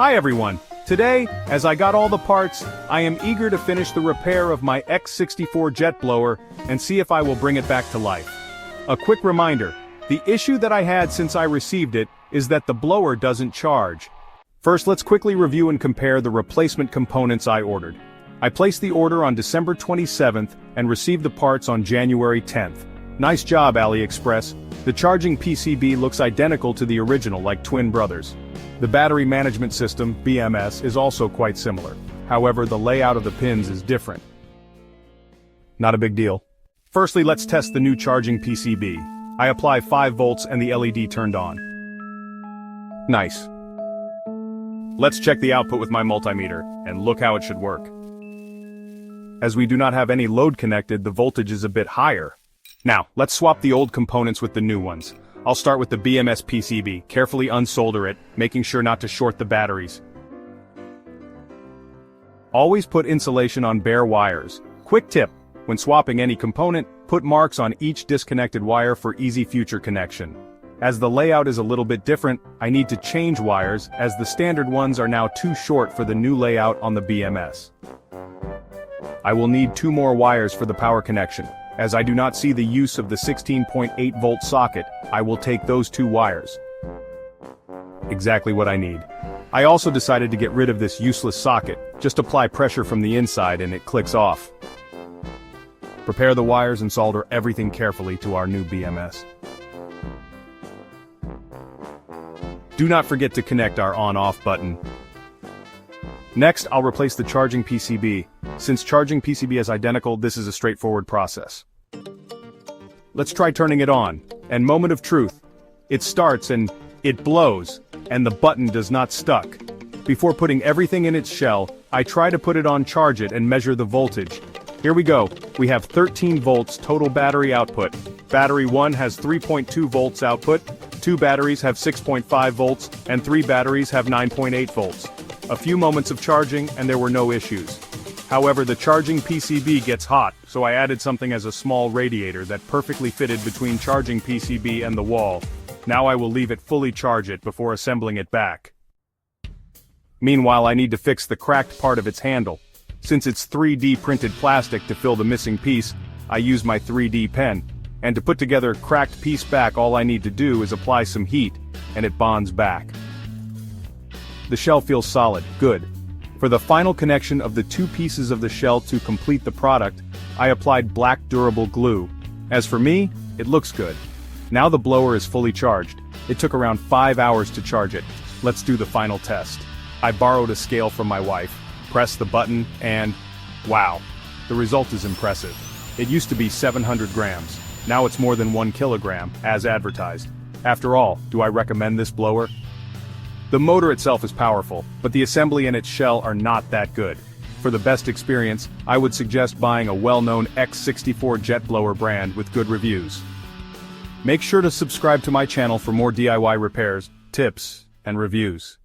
Hi everyone! Today, as I got all the parts, I am eager to finish the repair of my X64 jet blower and see if I will bring it back to life. A quick reminder, the issue that I had since I received it is that the blower doesn't charge. First, let's quickly review and compare the replacement components I ordered. I placed the order on December 27th and received the parts on January 10th. Nice job, AliExpress. The charging PCB looks identical to the original, like twin brothers. The battery management system, BMS, is also quite similar. However, the layout of the pins is different. Not a big deal. Firstly, let's test the new charging PCB. I apply 5 volts and the LED turned on. Nice. Let's check the output with my multimeter, and look how it should work. As we do not have any load connected, the voltage is a bit higher. Now, let's swap the old components with the new ones. I'll start with the BMS PCB, carefully unsolder it, making sure not to short the batteries. Always put insulation on bare wires. Quick tip, when swapping any component, put marks on each disconnected wire for easy future connection. As the layout is a little bit different, I need to change wires, as the standard ones are now too short for the new layout on the BMS. I will need 2 more wires for the power connection. As I do not see the use of the 16.8 volt socket, I will take those 2 wires. Exactly what I need. I also decided to get rid of this useless socket. Just apply pressure from the inside and it clicks off. Prepare the wires and solder everything carefully to our new BMS. Do not forget to connect our on-off button. Next, I'll replace the charging PCB. Since charging PCB is identical, this is a straightforward process. Let's try turning it on, and moment of truth. It starts and it blows, and the button does not stuck. Before putting everything in its shell, I try to put it on charge it and measure the voltage. Here we go, we have 13 volts total battery output. Battery 1 has 3.2 volts output, 2 batteries have 6.5 volts, and 3 batteries have 9.8 volts. A few moments of charging and there were no issues. However, the charging PCB gets hot, so I added something as a small radiator that perfectly fitted between charging PCB and the wall. Now I will leave it fully charge it before assembling it back. Meanwhile, I need to fix the cracked part of its handle. Since it's 3D printed plastic to fill the missing piece, I use my 3D pen. And to put together a cracked piece back, all I need to do is apply some heat, and it bonds back. The shell feels solid, good. For the final connection of the 2 pieces of the shell to complete the product, I applied black durable glue. As for me, it looks good. Now the blower is fully charged. It took around 5 hours to charge it. Let's do the final test. I borrowed a scale from my wife, pressed the button, and wow, the result is impressive. It used to be 700 grams. Now it's more than 1 kilogram, as advertised. After all, do I recommend this blower? The motor itself is powerful, but the assembly and its shell are not that good. For the best experience, I would suggest buying a well-known X64 jet blower brand with good reviews. Make sure to subscribe to my channel for more DIY repairs, tips, and reviews.